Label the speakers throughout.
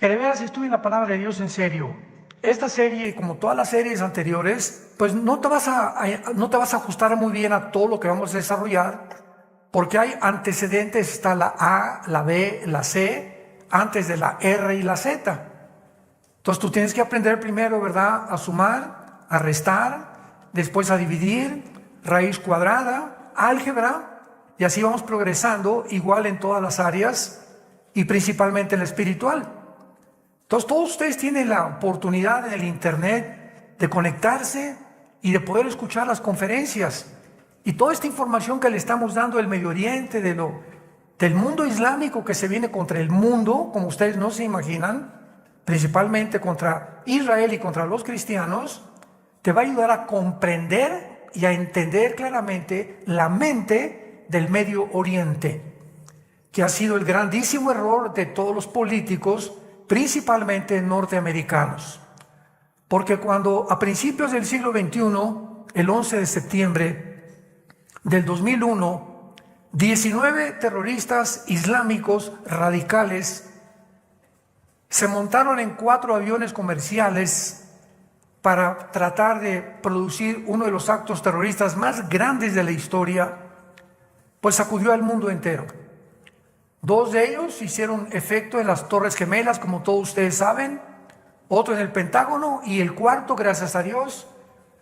Speaker 1: que de veras estudie la palabra de Dios en serio. Esta serie, como todas las series anteriores, pues no te vas a ajustar muy bien a todo lo que vamos a desarrollar, porque hay antecedentes, está la A, la B, la C, antes de la R y la Z. Entonces tú tienes que aprender primero, ¿verdad?, a sumar, a restar, después a dividir, raíz cuadrada, álgebra, y así vamos progresando, igual en todas las áreas y principalmente en la espiritual. Entonces todos ustedes tienen la oportunidad en el internet de conectarse y de poder escuchar las conferencias y toda esta información que le estamos dando del Medio Oriente, del mundo islámico que se viene contra el mundo, como ustedes no se imaginan, principalmente contra Israel y contra los cristianos, te va a ayudar a comprender y a entender claramente la mente del Medio Oriente, que ha sido el grandísimo error de todos los políticos, principalmente norteamericanos. Porque cuando a principios del siglo XXI, el 11 de septiembre del 2001, 19 terroristas islámicos radicales se montaron en 4 aviones comerciales para tratar de producir uno de los actos terroristas más grandes de la historia, pues sacudió al mundo entero. 2 de ellos hicieron efecto en las Torres Gemelas, como todos ustedes saben, otro en el Pentágono, y el cuarto, gracias a Dios,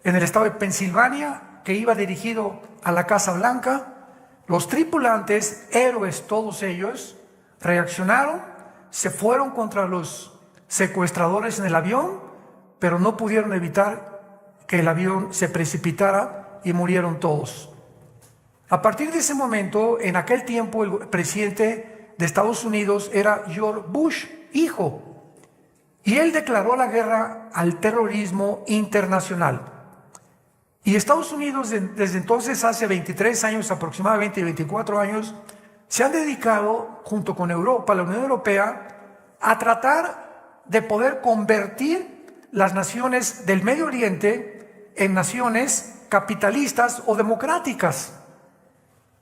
Speaker 1: en el estado de Pensilvania, que iba dirigido a la Casa Blanca. Los tripulantes, héroes todos ellos, reaccionaron, se fueron contra los secuestradores en el avión, pero no pudieron evitar que el avión se precipitara y murieron todos. A partir de ese momento, en aquel tiempo, el presidente de Estados Unidos era George Bush, hijo, y él declaró la guerra al terrorismo internacional. Y Estados Unidos, desde entonces, hace 23 años aproximadamente, 24 años, se han dedicado, junto con Europa, la Unión Europea, a tratar de poder convertir las naciones del Medio Oriente en naciones capitalistas o democráticas,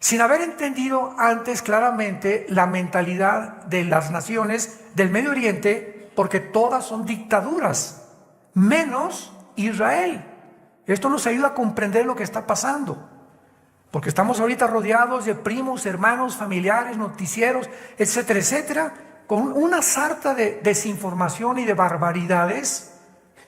Speaker 1: sin haber entendido antes claramente la mentalidad de las naciones del Medio Oriente, porque todas son dictaduras, menos Israel. Esto nos ayuda a comprender lo que está pasando, porque estamos ahorita rodeados de primos, hermanos, familiares, noticieros, etcétera, etcétera, con una sarta de desinformación y de barbaridades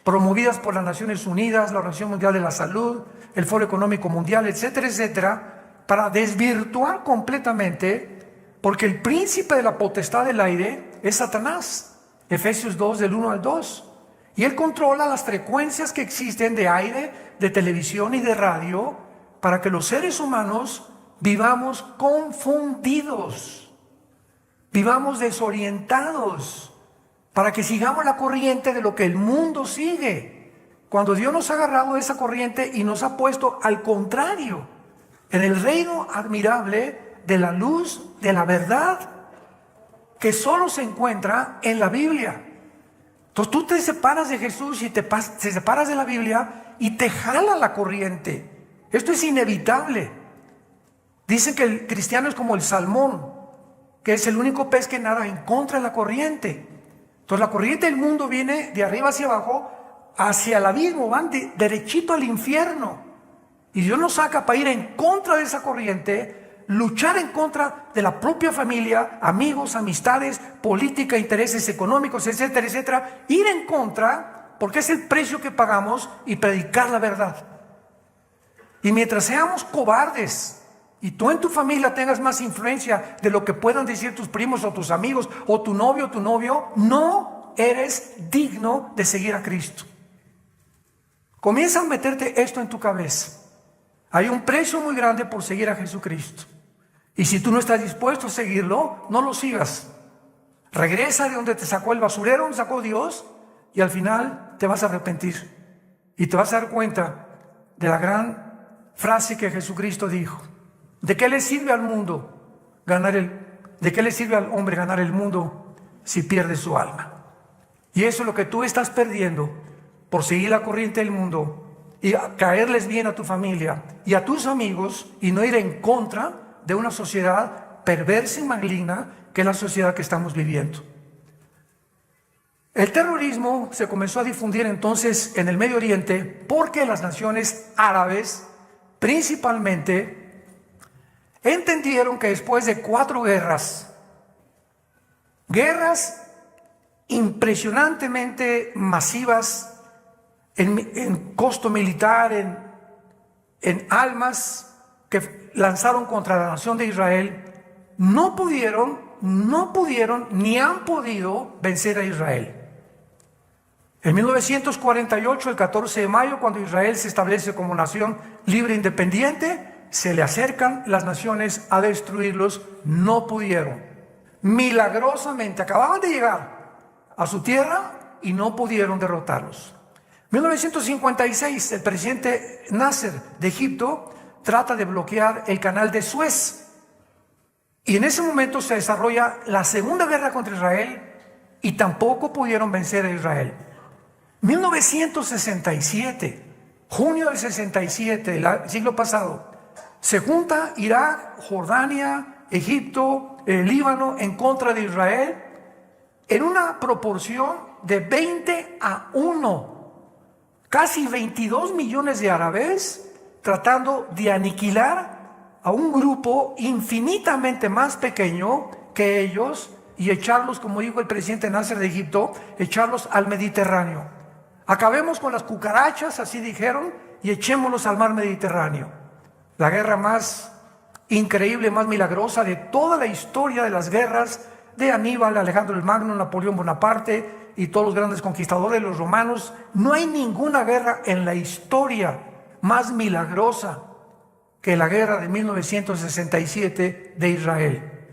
Speaker 1: promovidas por las Naciones Unidas, la Organización Mundial de la Salud, el Foro Económico Mundial, etcétera, etcétera, para desvirtuar completamente, porque el príncipe de la potestad del aire es Satanás, Efesios 2 del 1 al 2, y él controla las frecuencias que existen de aire, de televisión y de radio, para que los seres humanos vivamos confundidos, vivamos desorientados, para que sigamos la corriente de lo que el mundo sigue, cuando Dios nos ha agarrado de esa corriente y nos ha puesto al contrario, en el reino admirable de la luz, de la verdad, que solo se encuentra en la Biblia. Entonces tú te separas de Jesús y te separas de la Biblia y te jala la corriente. Esto es inevitable. Dicen que el cristiano es como el salmón, que es el único pez que nada en contra de la corriente. Entonces la corriente del mundo viene de arriba hacia abajo, hacia el abismo, van derechito al infierno. Y Dios nos saca para ir en contra de esa corriente, luchar en contra de la propia familia, amigos, amistades, política, intereses económicos, etcétera, etcétera. Ir en contra, porque es el precio que pagamos, y predicar la verdad. Y mientras seamos cobardes, y tú en tu familia tengas más influencia de lo que puedan decir tus primos o tus amigos, o tu novio, no eres digno de seguir a Cristo. Comienza a meterte esto en tu cabeza. Hay un precio muy grande por seguir a Jesucristo. Y si tú no estás dispuesto a seguirlo, no lo sigas. Regresa de donde te sacó el basurero, donde sacó Dios, y al final te vas a arrepentir. Y te vas a dar cuenta de la gran frase que Jesucristo dijo. ¿De qué le sirve al mundo de qué le sirve al hombre ganar el mundo si pierde su alma? Y eso es lo que tú estás perdiendo por seguir la corriente del mundo y caerles bien a tu familia y a tus amigos, y no ir en contra de una sociedad perversa y maligna que es la sociedad que estamos viviendo. El terrorismo se comenzó a difundir entonces en el Medio Oriente porque las naciones árabes, principalmente, entendieron que después de 4 guerras impresionantemente masivas en costo militar, en almas que lanzaron contra la nación de Israel, no pudieron ni han podido vencer a Israel. En 1948, el 14 de mayo, cuando Israel se establece como nación libre e independiente, se le acercan las naciones a destruirlos, no pudieron. Milagrosamente acababan de llegar a su tierra y no pudieron derrotarlos. 1956, el presidente Nasser de Egipto trata de bloquear el canal de Suez. Y en ese momento se desarrolla la segunda guerra contra Israel y tampoco pudieron vencer a Israel. 1967, junio del 67, el siglo pasado, se junta Irak, Jordania, Egipto, el Líbano en contra de Israel en una proporción de 20-1. Casi 22 millones de árabes tratando de aniquilar a un grupo infinitamente más pequeño que ellos y echarlos, como dijo el presidente Nasser de Egipto, echarlos al Mediterráneo. Acabemos con las cucarachas, así dijeron, y echémoslos al mar Mediterráneo. La guerra más increíble, más milagrosa de toda la historia de las guerras de Aníbal, Alejandro el Magno, Napoleón Bonaparte y todos los grandes conquistadores, los romanos. No hay ninguna guerra en la historia más milagrosa que la guerra de 1967 de Israel,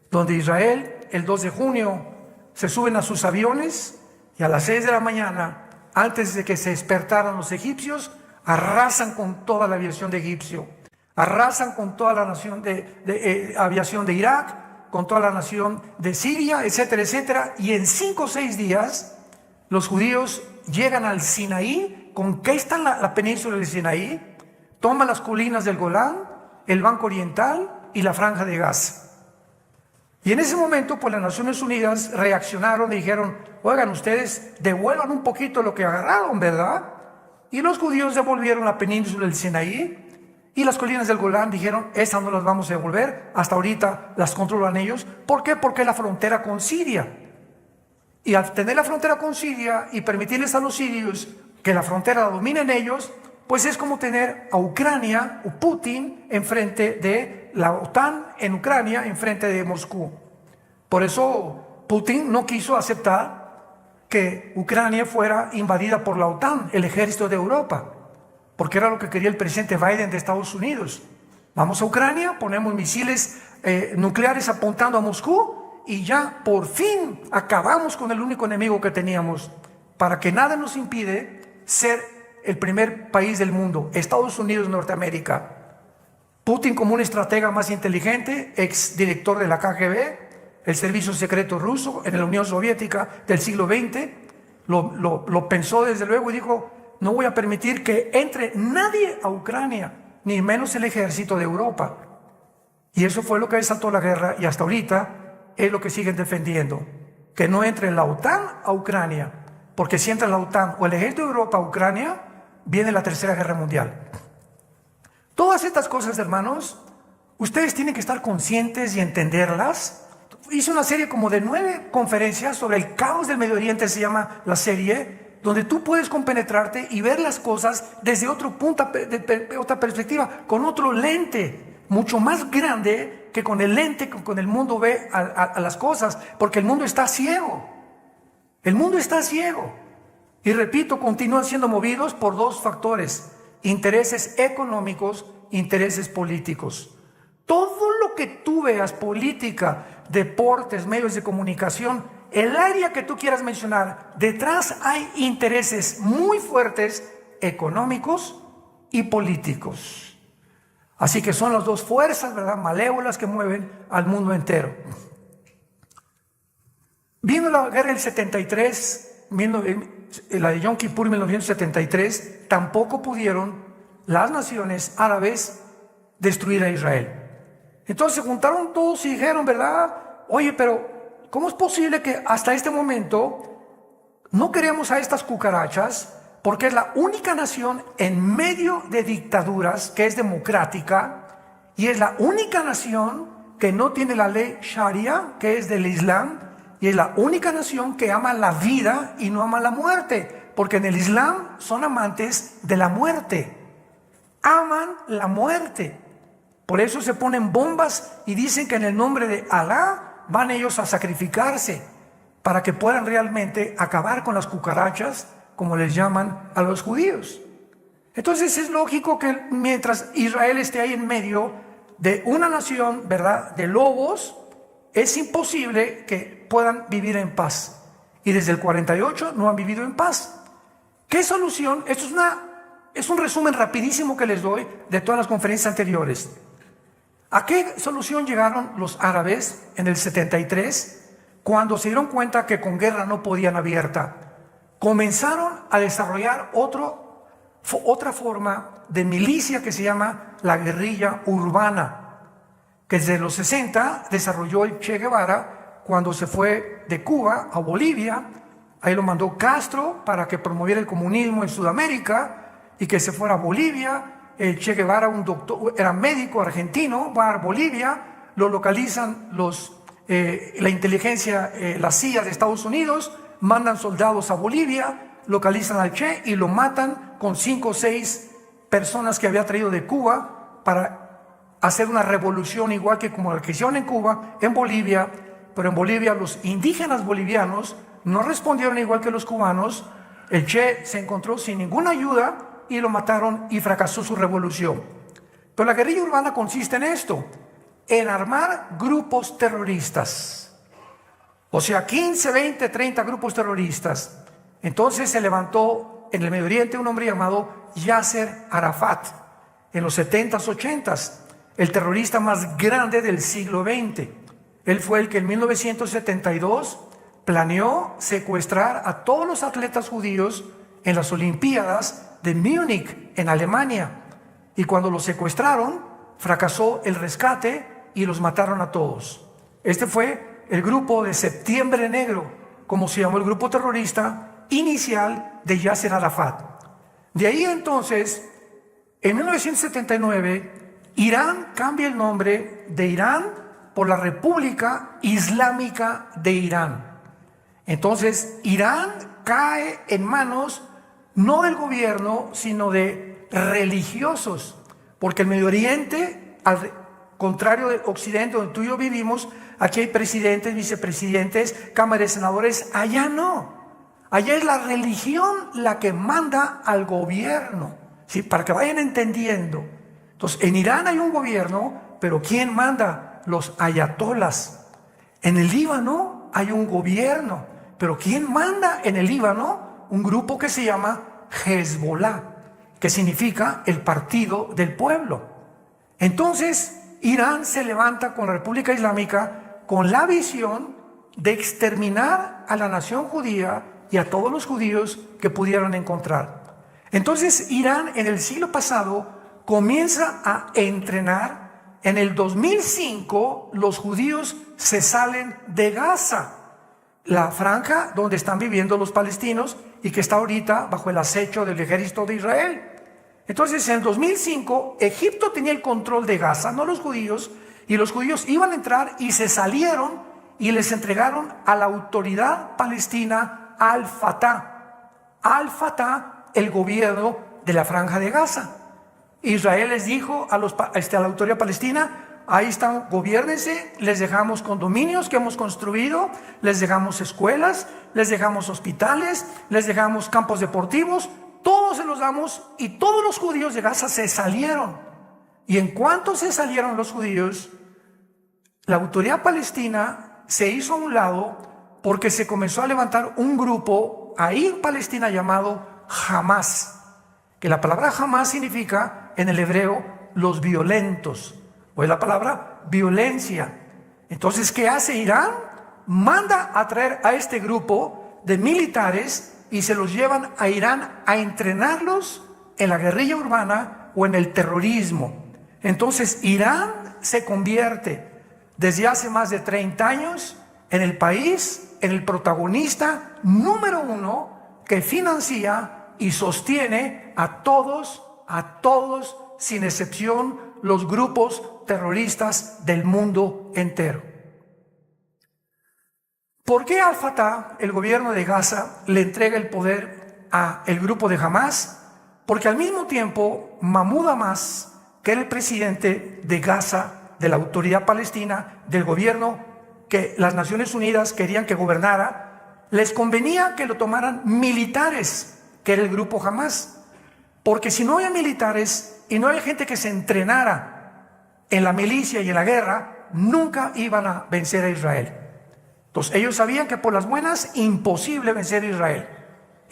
Speaker 1: donde Israel, el 2 de junio, se suben a sus aviones y a las 6 de la mañana, antes de que se despertaran los egipcios, arrasan con toda la aviación de Egipcio, arrasan con toda la nación de aviación de Irak, con toda la nación de Siria, etcétera, etcétera. Y en 5 o 6 días, los judíos llegan al Sinaí, conquistan la península del Sinaí, toman las colinas del Golán, el Banco Oriental y la Franja de Gaza. Y en ese momento, pues las Naciones Unidas reaccionaron y dijeron: oigan, ustedes devuelvan un poquito lo que agarraron, ¿verdad? Y los judíos devolvieron la península del Sinaí y las colinas del Golán. Dijeron: esas no las vamos a devolver, hasta ahorita las controlan ellos. ¿Por qué? Porque es la frontera con Siria. Y al tener la frontera con Siria y permitirles a los sirios que la frontera la dominen ellos, pues es como tener a Ucrania o Putin enfrente de la OTAN en Ucrania, enfrente de Moscú. Por eso Putin no quiso aceptar que Ucrania fuera invadida por la OTAN, el ejército de Europa, porque era lo que quería el presidente Biden de Estados Unidos. Vamos a Ucrania, ponemos misiles nucleares apuntando a Moscú y ya por fin acabamos con el único enemigo que teníamos, para que nada nos impide ser el primer país del mundo, Estados Unidos, Norteamérica. Putin, como un estratega más inteligente, ex director de la KGB, el servicio secreto ruso en la Unión Soviética del siglo XX, lo pensó desde luego y dijo: no voy a permitir que entre nadie a Ucrania, ni menos el ejército de Europa. Y eso fue lo que desató la guerra, y hasta ahorita es lo que siguen defendiendo, que no entre la OTAN a Ucrania, porque si entra la OTAN o el ejército de Europa a Ucrania, viene la Tercera Guerra Mundial. Todas estas cosas, hermanos, ustedes tienen que estar conscientes y entenderlas. Hice una serie como de 9 conferencias sobre el caos del Medio Oriente, se llama la serie, donde tú puedes compenetrarte y ver las cosas desde otro punto, otra perspectiva, con otro lente, mucho más grande que con el lente con el mundo ve a las cosas, porque el mundo está ciego. El mundo está ciego. Y repito, continúan siendo movidos por 2 factores: intereses económicos, intereses políticos. Todo lo que tú veas, política, deportes, medios de comunicación, el área que tú quieras mencionar, detrás hay intereses muy fuertes, económicos y políticos. Así que son las 2 fuerzas, ¿verdad?, malévolas que mueven al mundo entero. Vino la guerra del 73, la de Yom Kippur 1973, tampoco pudieron las naciones árabes destruir a Israel. Entonces se juntaron todos y dijeron, ¿verdad? Oye, pero ¿cómo es posible que hasta este momento no queremos a estas cucarachas porque es la única nación en medio de dictaduras que es democrática y es la única nación que no tiene la ley Sharia, que es del Islam, y es la única nación que ama la vida y no ama la muerte, porque en el Islam son amantes de la muerte, aman la muerte. Por eso se ponen bombas y dicen que en el nombre de Alá van ellos a sacrificarse para que puedan realmente acabar con las cucarachas, como les llaman a los judíos. Entonces es lógico que mientras Israel esté ahí en medio de una nación, ¿verdad?, de lobos, es imposible que puedan vivir en paz. Y desde el 48 no han vivido en paz. ¿Qué solución? Esto es un resumen rapidísimo que les doy de todas las conferencias anteriores. ¿A qué solución llegaron los árabes en el 73 cuando se dieron cuenta que con guerra no podían abierta? Comenzaron a desarrollar otra forma de milicia que se llama la guerrilla urbana, que desde los 60 desarrolló el Che Guevara cuando se fue de Cuba a Bolivia. Ahí lo mandó Castro para que promoviera el comunismo en Sudamérica y que se fuera a Bolivia. El Che Guevara, un doctor, era médico argentino, va a Bolivia, lo localizan la inteligencia, la CIA de Estados Unidos, mandan soldados a Bolivia, localizan al Che y lo matan con 5 o 6 personas que había traído de Cuba para hacer una revolución igual que como la que hicieron en Cuba, en Bolivia. Pero en Bolivia los indígenas bolivianos no respondieron igual que los cubanos. El Che se encontró sin ninguna ayuda y lo mataron y fracasó su revolución. Pero la guerrilla urbana consiste en esto, en armar grupos terroristas. O sea, 15, 20, 30 grupos terroristas. Entonces se levantó en el Medio Oriente un hombre llamado Yasser Arafat, en los 70s, 80s, el terrorista más grande del siglo XX. Él fue el que en 1972 planeó secuestrar a todos los atletas judíos en las Olimpiadas de Múnich, en Alemania. Y cuando los secuestraron, fracasó el rescate y los mataron a todos. Este fue el grupo de Septiembre Negro, como se llamó el grupo terrorista inicial de Yasser Arafat. De ahí entonces, en 1979, Irán cambia el nombre de Irán por la República Islámica de Irán. Entonces, Irán cae en manos no del gobierno, sino de religiosos, porque el Medio Oriente, al contrario del Occidente, donde tú y yo vivimos, aquí hay presidentes, vicepresidentes, cámara de senadores. Allá no, allá es la religión la que manda al gobierno, ¿sí? Para que vayan entendiendo. Entonces, en Irán hay un gobierno, pero ¿quién manda? Los ayatolas. En el Líbano hay un gobierno, pero ¿quién manda en el Líbano? Un grupo que se llama Hezbollah, que significa el partido del pueblo. Entonces, Irán se levanta con la República Islámica con la visión de exterminar a la nación judía y a todos los judíos que pudieran encontrar. Entonces, Irán en el siglo pasado comienza a entrenar. En el 2005, los judíos se salen de Gaza, la franja donde están viviendo los palestinos y que está ahorita bajo el acecho del ejército de Israel. Entonces, en el 2005, Egipto tenía el control de Gaza, no los judíos, y los judíos iban a entrar y se salieron y les entregaron a la autoridad palestina Al-Fatah. Al-Fatah, el gobierno de la franja de Gaza. Israel les dijo a la autoridad palestina: ahí están, gobiérnense, les dejamos condominios que hemos construido, les dejamos escuelas, les dejamos hospitales, les dejamos campos deportivos, todos se los damos. Y todos los judíos de Gaza se salieron. Y en cuanto se salieron los judíos, la autoridad palestina se hizo a un lado porque se comenzó a levantar un grupo ahí en Palestina llamado Hamas, que la palabra Hamas significa en el hebreo los violentos, o es la palabra violencia. Entonces, ¿qué hace Irán? Manda a traer a este grupo de militares y se los llevan a Irán a entrenarlos en la guerrilla urbana o en el terrorismo. Entonces, Irán se convierte desde hace más de 30 años en el país en el protagonista número uno que financia y sostiene a todos, sin excepción, los grupos terroristas del mundo entero. ¿Por qué Al-Fatah, el gobierno de Gaza, le entrega el poder al grupo de Hamas? Porque al mismo tiempo, Mahmoud Abbas, que era el presidente de Gaza, de la autoridad palestina, del gobierno que las Naciones Unidas querían que gobernara, les convenía que lo tomaran militares, que era el grupo Hamas. Porque si no había militares y no había gente que se entrenara en la milicia y en la guerra, nunca iban a vencer a Israel. Entonces ellos sabían que por las buenas, imposible vencer a Israel.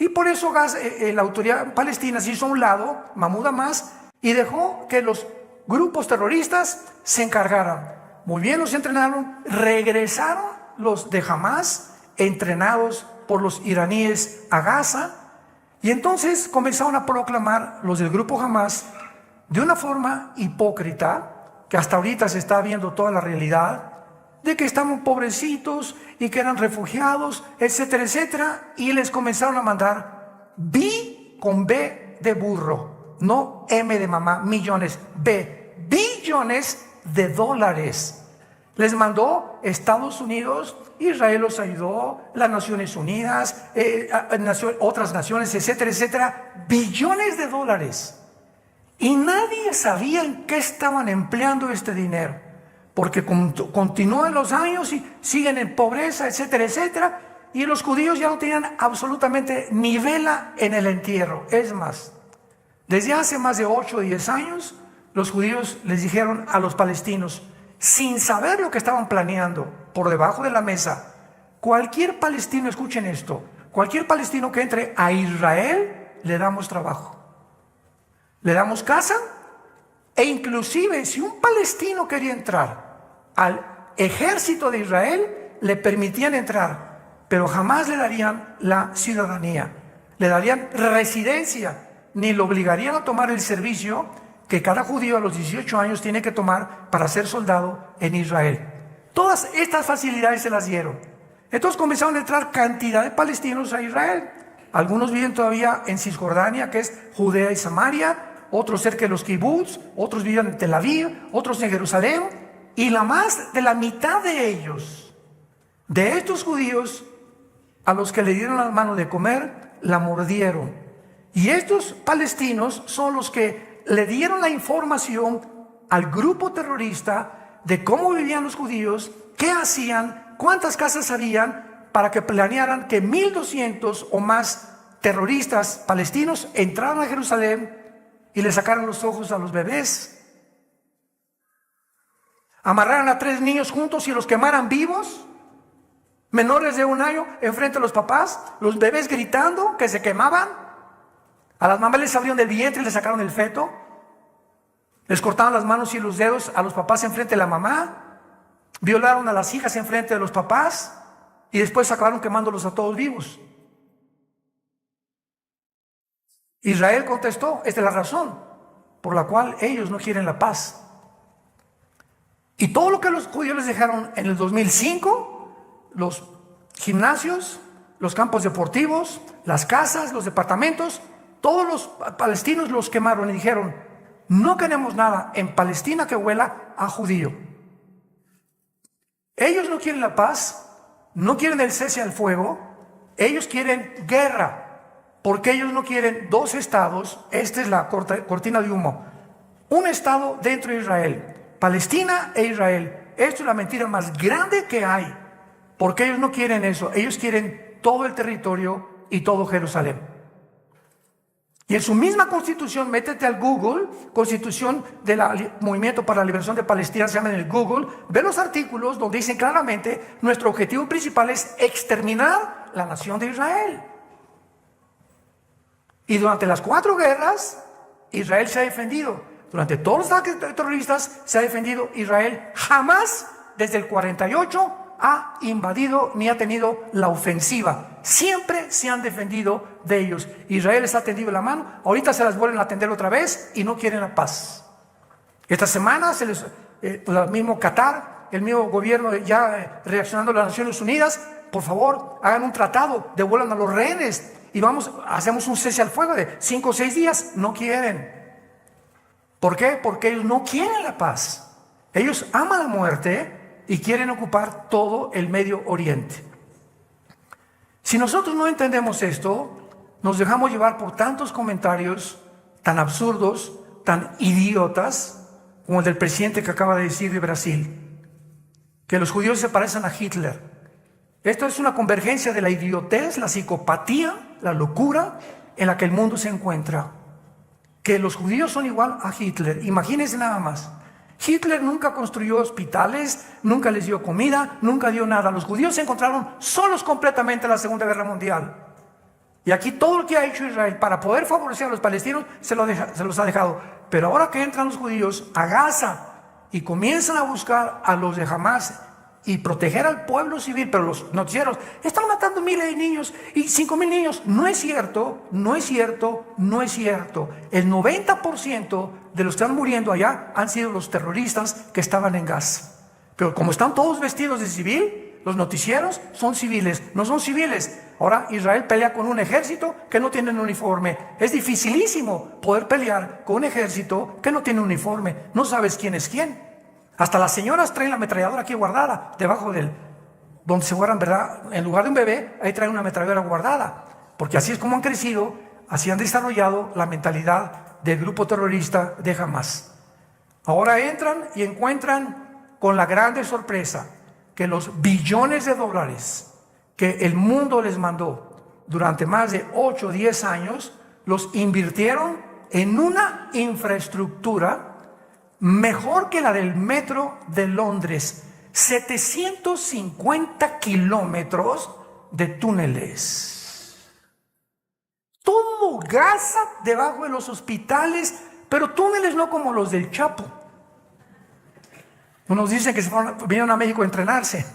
Speaker 1: Y por eso la autoridad palestina se hizo a un lado, Mahmoud Abbas, y dejó que los grupos terroristas se encargaran. Muy bien, los entrenaron, regresaron los de Hamas, entrenados por los iraníes a Gaza, y entonces comenzaron a proclamar los del grupo Hamas de una forma hipócrita, que hasta ahorita se está viendo toda la realidad, de que estaban pobrecitos y que eran refugiados, etcétera, etcétera, y les comenzaron a mandar con B de burro, no M de mamá, millones, billones de dólares. Les mandó Estados Unidos, Israel los ayudó, las Naciones Unidas, otras naciones, etcétera, etcétera, billones de dólares. Y nadie sabía en qué estaban empleando este dinero, porque continúan los años y siguen en pobreza, etcétera, etcétera, y los judíos ya no tenían absolutamente ni vela en el entierro. Es más, desde hace más de 8 o 10 años, los judíos les dijeron a los palestinos, sin saber lo que estaban planeando, por debajo de la mesa, cualquier palestino, escuchen esto, cualquier palestino que entre a Israel, le damos trabajo, le damos casa, e inclusive si un palestino quería entrar al ejército de Israel, le permitían entrar, pero jamás le darían la ciudadanía, le darían residencia, ni lo obligarían a tomar el servicio que cada judío a los 18 años tiene que tomar para ser soldado en Israel. Todas estas facilidades se las dieron. Entonces comenzaron a entrar cantidad de palestinos a Israel. Algunos viven todavía en Cisjordania, que es Judea y Samaria, otros cerca de los kibbutz, otros viven en Tel Aviv, otros en Jerusalén, y la más de la mitad de ellos, de estos judíos a los que le dieron la mano de comer, la mordieron. Y estos palestinos son los que le dieron la información al grupo terrorista de cómo vivían los judíos, qué hacían, cuántas casas habían, para que planearan que 1,200 o más terroristas palestinos entraran a Jerusalén y le sacaran los ojos a los bebés, amarraran a 3 niños juntos y los quemaran vivos, menores de 1 año, enfrente de los papás, los bebés gritando que se quemaban. A las mamás les abrieron el vientre y les sacaron el feto, les cortaron las manos y los dedos a los papás enfrente de la mamá, violaron a las hijas enfrente de los papás y después acabaron quemándolos a todos vivos. Israel contestó, esta es la razón por la cual ellos no quieren la paz. Y todo lo que los judíos les dejaron en el 2005, los gimnasios, los campos deportivos, las casas, los departamentos, todos los palestinos los quemaron y dijeron, no queremos nada en Palestina que huela a judío. Ellos no quieren la paz, no quieren el cese al fuego, ellos quieren guerra. Porque ellos no quieren 2 estados, esta es la cortina de humo, un estado dentro de Israel, Palestina e Israel. Esto es la mentira más grande que hay, porque ellos no quieren eso, ellos quieren todo el territorio y todo Jerusalén. Y en su misma constitución, métete al Google, constitución del Movimiento para la Liberación de Palestina, se llama en el Google, ve los artículos donde dicen claramente, nuestro objetivo principal es exterminar la nación de Israel. Y durante las 4 guerras, Israel se ha defendido. Durante todos los ataques terroristas se ha defendido. Israel jamás, desde el 48, ha invadido ni ha tenido la ofensiva. Siempre se han defendido de ellos. Israel les ha tendido la mano. Ahorita se las vuelven a tender otra vez y no quieren la paz. Esta semana el mismo Qatar, el mismo gobierno ya reaccionando a las Naciones Unidas, por favor, hagan un tratado, devuelvan a los rehenes y hacemos un cese al fuego de 5 o 6 días. No quieren. ¿Por qué? Porque ellos no quieren la paz. Ellos aman la muerte y quieren ocupar todo el Medio Oriente. Si nosotros no entendemos esto, nos dejamos llevar por tantos comentarios tan absurdos, tan idiotas, como el del presidente que acaba de decir de Brasil, que los judíos se parecen a Hitler. Esto es una convergencia de la idiotez, la psicopatía, la locura en la que el mundo se encuentra. Que los judíos son igual a Hitler. Imagínense nada más. Hitler nunca construyó hospitales, nunca les dio comida, nunca dio nada. Los judíos se encontraron solos completamente en la Segunda Guerra Mundial. Y aquí todo lo que ha hecho Israel para poder favorecer a los palestinos se los ha dejado. Pero ahora que entran los judíos a Gaza y comienzan a buscar a los de Hamas y proteger al pueblo civil, pero los noticieros están matando miles de niños y 5,000 niños. No es cierto, no es cierto, no es cierto. El 90% de los que están muriendo allá han sido los terroristas que estaban en Gaza. Pero como están todos vestidos de civil, los noticieros son civiles, no son civiles. Ahora Israel pelea con un ejército que no tiene un uniforme. Es dificilísimo poder pelear con un ejército que no tiene uniforme. No sabes quién es quién. Hasta las señoras traen la ametralladora aquí guardada, debajo donde se guardan, ¿verdad? En lugar de un bebé, ahí traen una ametralladora guardada. Porque así es como han crecido, así han desarrollado la mentalidad del grupo terrorista de Hamas. Ahora entran y encuentran con la grande sorpresa que los billones de dólares que el mundo les mandó durante más de 8 o 10 años, los invirtieron en una infraestructura mejor que la del metro de Londres. 750 kilómetros de túneles. Todo Gaza debajo de los hospitales, pero túneles no como los del Chapo. Unos dicen que vinieron a México a entrenarse.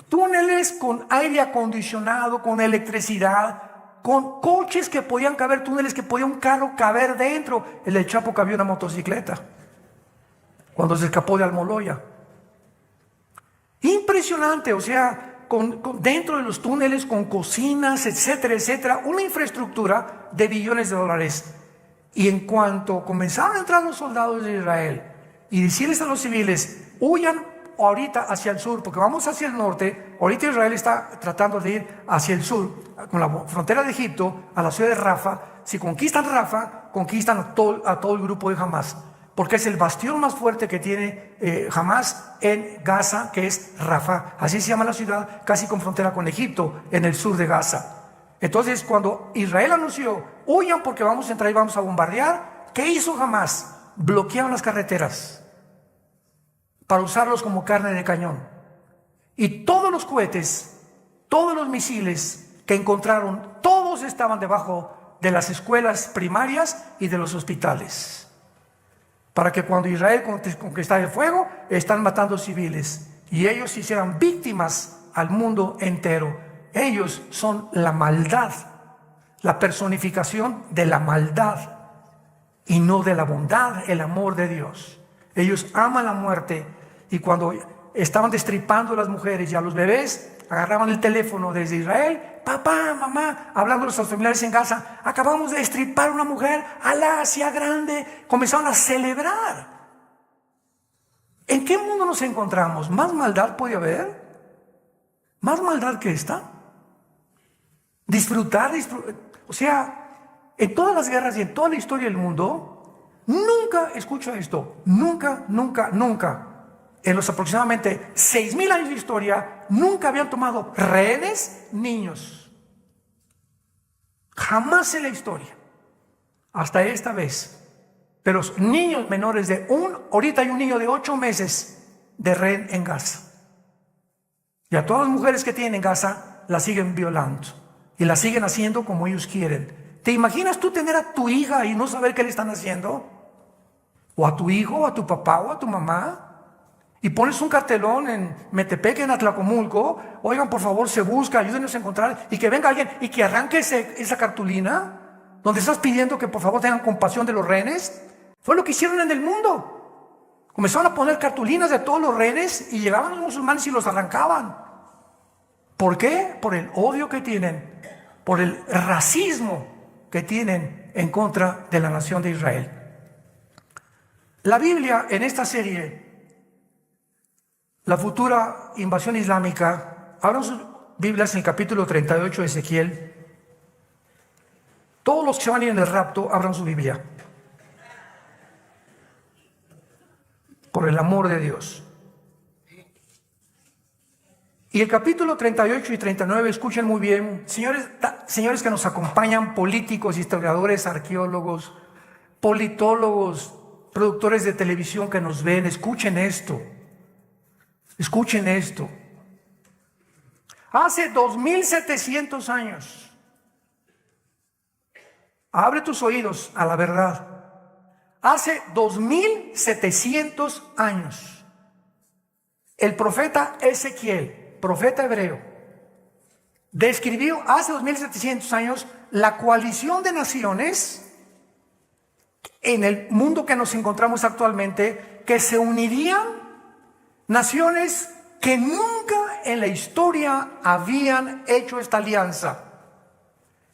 Speaker 1: Túneles con aire acondicionado, con electricidad, con coches que podían caber, túneles que podía un carro caber dentro. El del Chapo cabía una motocicleta cuando se escapó de Almoloya. Impresionante, o sea, dentro de los túneles, con cocinas, etcétera, etcétera, una infraestructura de billones de dólares. Y en cuanto comenzaron a entrar los soldados de Israel y decirles a los civiles, huyan ahorita hacia el sur, porque vamos hacia el norte. Ahorita Israel está tratando de ir hacia el sur, con la frontera de Egipto, a la ciudad de Rafa. Si conquistan Rafa, conquistan a todo el grupo de Hamas, porque es el bastión más fuerte que tiene Hamas en Gaza, que es Rafa. Así se llama la ciudad, casi con frontera con Egipto, en el sur de Gaza. Entonces, cuando Israel anunció, huyan porque vamos a entrar y vamos a bombardear, ¿qué hizo Hamas? Bloquearon las carreteras para usarlos como carne de cañón. Y todos los cohetes, todos los misiles que encontraron, todos estaban debajo de las escuelas primarias y de los hospitales. Para que cuando Israel conquistara el fuego, están matando civiles. Y ellos se hicieran víctimas al mundo entero. Ellos son la maldad, la personificación de la maldad y no de la bondad, el amor de Dios. Ellos aman la muerte y cuando estaban destripando a las mujeres y a los bebés, agarraban el teléfono desde Israel, papá, mamá, hablando a los familiares en Gaza, acabamos de destripar a una mujer, Alá, sea grande, comenzaron a celebrar. ¿En qué mundo nos encontramos? ¿Más maldad puede haber? ¿Más maldad que esta? Disfrutar, o sea, en todas las guerras y en toda la historia del mundo, nunca, escucha esto, nunca, en los aproximadamente 6,000 años de historia, nunca habían tomado rehenes niños. Jamás en la historia, hasta esta vez. Pero niños menores ahorita hay un niño de 8 meses de rehén en Gaza. Y a todas las mujeres que tienen en Gaza, las siguen violando. Y la siguen haciendo como ellos quieren. ¿Te imaginas tú tener a tu hija y no saber qué le están haciendo? O a tu hijo, o a tu papá, o a tu mamá. Y pones un cartelón en Metepec, en Atlacomulco. Oigan, por favor, se busca, ayúdenos a encontrar. Y que venga alguien y que arranque esa cartulina. Donde estás pidiendo que por favor tengan compasión de los rehenes. Fue lo que hicieron en el mundo. Comenzaron a poner cartulinas de todos los rehenes y llegaban los musulmanes y los arrancaban. ¿Por qué? Por el odio que tienen, por el racismo que tienen en contra de la nación de Israel. La Biblia en esta serie, la futura invasión islámica, abran sus Biblias en el capítulo 38 de Ezequiel. Todos los que se van a ir en el rapto, abran su Biblia. Por el amor de Dios. Y el capítulo 38 y 39, escuchen muy bien, señores que nos acompañan, políticos, historiadores, arqueólogos, politólogos, productores de televisión que nos ven, escuchen esto. Escuchen esto. Hace 2700 años, abre tus oídos a la verdad. Hace 2700 años, el profeta Ezequiel, profeta hebreo, describió hace 2700 años la coalición de naciones en el mundo que nos encontramos actualmente, que se unirían, naciones que nunca en la historia habían hecho esta alianza,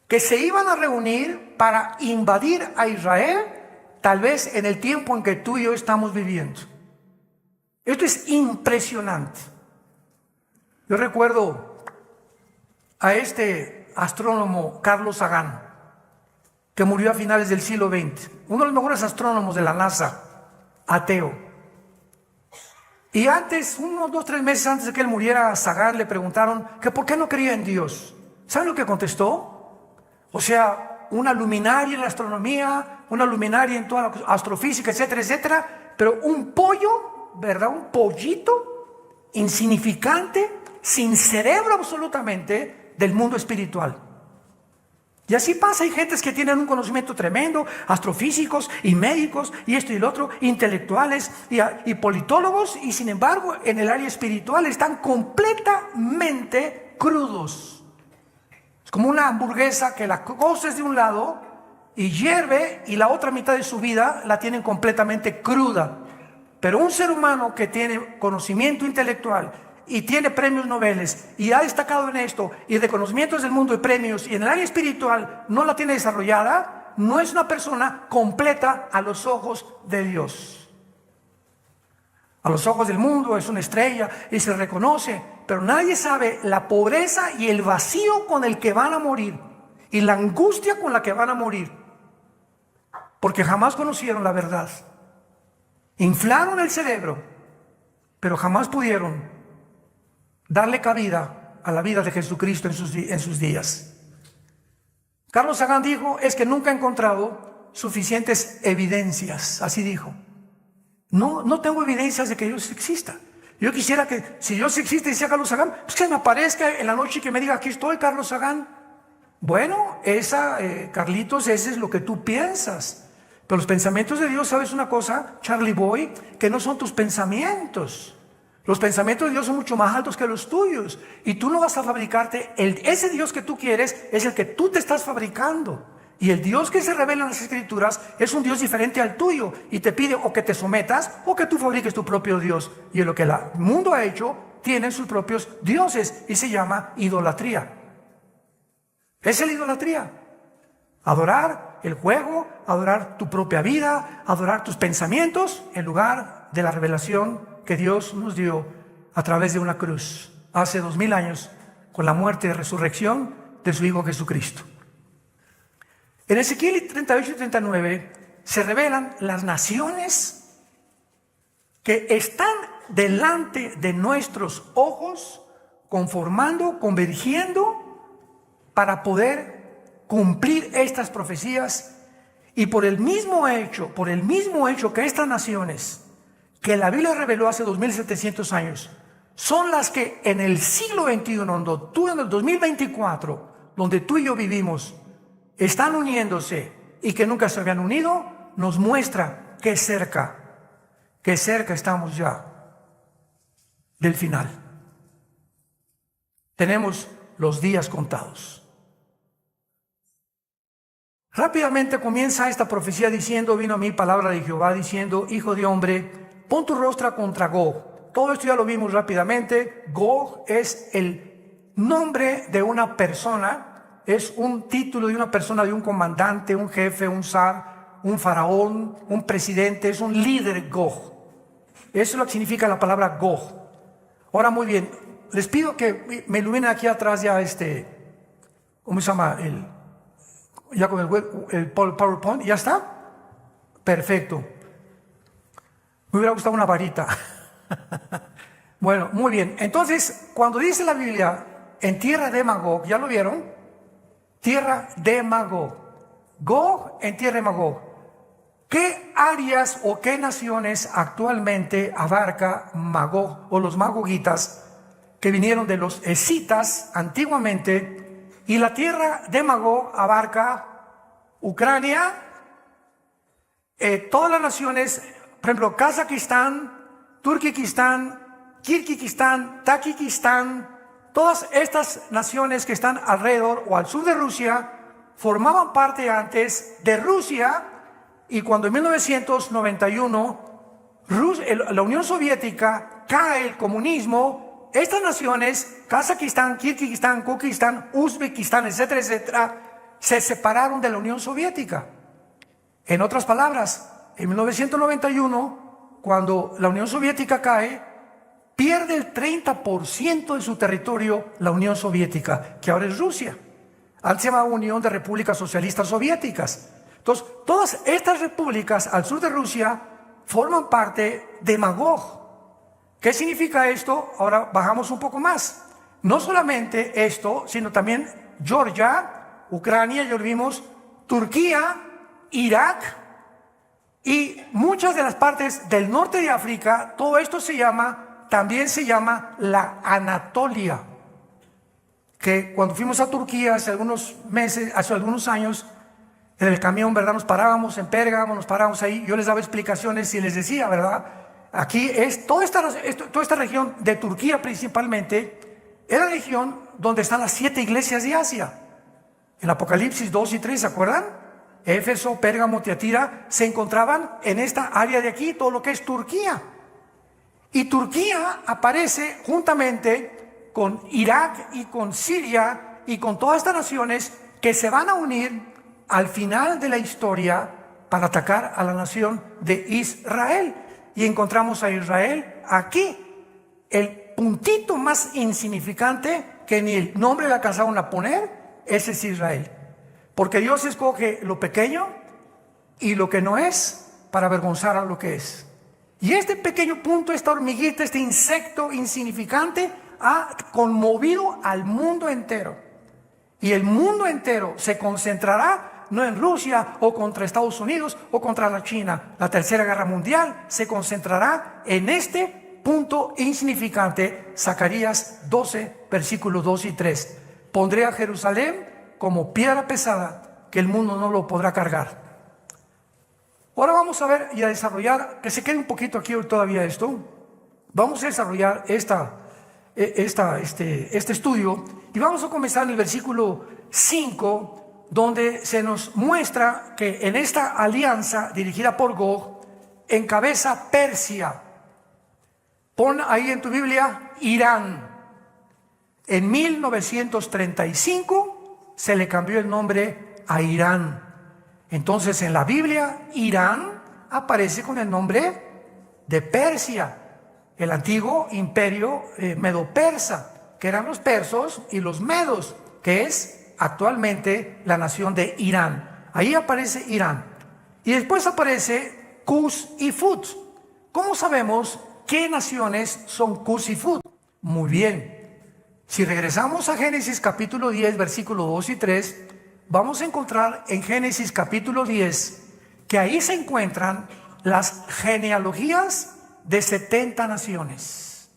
Speaker 1: que se iban a reunir para invadir a Israel, tal vez en el tiempo en que tú y yo estamos viviendo. Esto es impresionante. Yo recuerdo a este astrónomo Carlos Sagan, que murió a finales del siglo XX, uno de los mejores astrónomos de la NASA, ateo. Y antes, unos 2 o 3 meses antes de que él muriera, a Sagan le preguntaron que por qué no creía en Dios. ¿Saben lo que contestó? O sea, una luminaria en la astronomía, una luminaria en toda la astrofísica, etcétera, etcétera, pero un pollo, ¿verdad? Un pollito insignificante, sin cerebro absolutamente, del mundo espiritual. Y así pasa, hay gentes que tienen un conocimiento tremendo, astrofísicos y médicos y esto y el otro, intelectuales y politólogos, y sin embargo en el área espiritual están completamente crudos. Es como una hamburguesa que la coces de un lado y hierve, y la otra mitad de su vida la tienen completamente cruda. Pero un ser humano que tiene conocimiento intelectual y tiene premios Nobel y ha destacado en esto, y de conocimientos del mundo y premios, y en el área espiritual no la tiene desarrollada, no es una persona completa a los ojos de Dios. A los ojos del mundo es una estrella y se reconoce, pero nadie sabe la pobreza y el vacío con el que van a morir, y la angustia con la que van a morir, porque jamás conocieron la verdad. Inflaron el cerebro, pero jamás pudieron darle cabida a la vida de Jesucristo en sus días. Carlos Sagan dijo, es que nunca he encontrado suficientes evidencias, así dijo. No tengo evidencias de que Dios exista. Yo quisiera que, si Dios existe, decía Carlos Sagan, pues que me aparezca en la noche y que me diga, aquí estoy, Carlos Sagan. Bueno, Carlitos, ese es lo que tú piensas. Pero los pensamientos de Dios, ¿sabes una cosa, Charlie Boy? Que no son tus pensamientos. Los pensamientos de Dios son mucho más altos que los tuyos. Y tú no vas a fabricarte, ese Dios que tú quieres es el que tú te estás fabricando. Y el Dios que se revela en las Escrituras es un Dios diferente al tuyo. Y te pide o que te sometas o que tú fabriques tu propio Dios. Y en lo que el mundo ha hecho, tienen sus propios dioses. Y se llama idolatría. Esa es la idolatría. Adorar el juego, adorar tu propia vida, adorar tus pensamientos, en lugar de la revelación que Dios nos dio a través de una cruz hace 2000 años, con la muerte y resurrección de su Hijo Jesucristo. En Ezequiel 38 y 39 se revelan las naciones que están delante de nuestros ojos, conformando, convergiendo para poder cumplir estas profecías. Y por el mismo hecho que estas naciones que la Biblia reveló hace 2700 años son las que en el siglo XXI, en el 2024, donde tú y yo vivimos, están uniéndose y que nunca se habían unido, nos muestra que cerca estamos ya del final. Tenemos los días contados. Rápidamente comienza esta profecía diciendo, vino a mí palabra de Jehová diciendo, hijo de hombre, pon tu rostro contra Gog. Todo esto ya lo vimos rápidamente. Gog es el nombre de una persona, es un título de una persona, de un comandante, un jefe, un zar, un faraón, un presidente, es un líder Gog. Eso es lo que significa la palabra Gog. Ahora, muy bien, les pido que me iluminen aquí atrás ya ¿cómo se llama? Ya con el PowerPoint, ¿ya está? Perfecto. Me hubiera gustado una varita. Bueno, muy bien. Entonces, cuando dice la Biblia, en tierra de Magog, ¿ya lo vieron? Tierra de Magog. Gog en tierra de Magog. ¿Qué áreas o qué naciones actualmente abarca Magog o los magogitas que vinieron de los escitas antiguamente? Y la tierra de Magog abarca Ucrania, todas las naciones, por ejemplo, Kazajistán, Turkmenistán, Kirguistán, Tayikistán, todas estas naciones que están alrededor o al sur de Rusia formaban parte antes de Rusia. Y cuando en 1991 la Unión Soviética cae, el comunismo, estas naciones, Kazajistán, Kirguistán, Kukistán, Uzbekistán, etcétera, etcétera, se separaron de la Unión Soviética. En otras palabras, en 1991, cuando la Unión Soviética cae, pierde el 30% de su territorio la Unión Soviética, que ahora es Rusia. Antes se llamaba Unión de Repúblicas Socialistas Soviéticas. Entonces, todas estas repúblicas al sur de Rusia forman parte de Magog. ¿Qué significa esto? Ahora bajamos un poco más. No solamente esto, sino también Georgia, Ucrania, ya lo vimos, Turquía, Irak y muchas de las partes del norte de África. Todo esto también se llama la Anatolia. Que cuando fuimos a Turquía hace algunos meses, hace algunos años, en el camión, ¿verdad? Nos parábamos en Pérgamo, nos parábamos ahí, yo les daba explicaciones y les decía, ¿verdad? Aquí es toda esta región de Turquía principalmente, es la región donde están las 7 iglesias de Asia. En Apocalipsis 2 y 3, ¿se acuerdan? Éfeso, Pérgamo, Tiatira, se encontraban en esta área de aquí, todo lo que es Turquía. Y Turquía aparece juntamente con Irak y con Siria y con todas estas naciones que se van a unir al final de la historia para atacar a la nación de Israel. Y encontramos a Israel aquí, el puntito más insignificante que ni el nombre le alcanzaron a poner, ese es Israel. Porque Dios escoge lo pequeño y lo que no es para avergonzar a lo que es. Y este pequeño punto, esta hormiguita, este insecto insignificante ha conmovido al mundo entero. Y el mundo entero se concentrará no en Rusia o contra Estados Unidos o contra la China. La Tercera Guerra Mundial se concentrará en este punto insignificante. Zacarías 12, versículos 2 y 3. Pondré a Jerusalén como piedra pesada que el mundo no lo podrá cargar. Ahora vamos a ver y a desarrollar, que se quede un poquito aquí todavía esto. Vamos a desarrollar este estudio y vamos a comenzar en el versículo 5, donde se nos muestra que en esta alianza dirigida por Gog encabeza Persia. Pon ahí en tu Biblia Irán. En 1935 se le cambió el nombre a Irán. Entonces en la Biblia Irán aparece con el nombre de Persia, el antiguo imperio medo-persa, que eran los persos y los medos, que es actualmente la nación de Irán. Ahí aparece Irán. Y después aparece Cus y Fut. ¿Cómo sabemos qué naciones son Cus y Fut? Muy bien. Si regresamos a Génesis capítulo 10, versículos 2 y 3, vamos a encontrar en Génesis capítulo 10 que ahí se encuentran las genealogías de 70 naciones.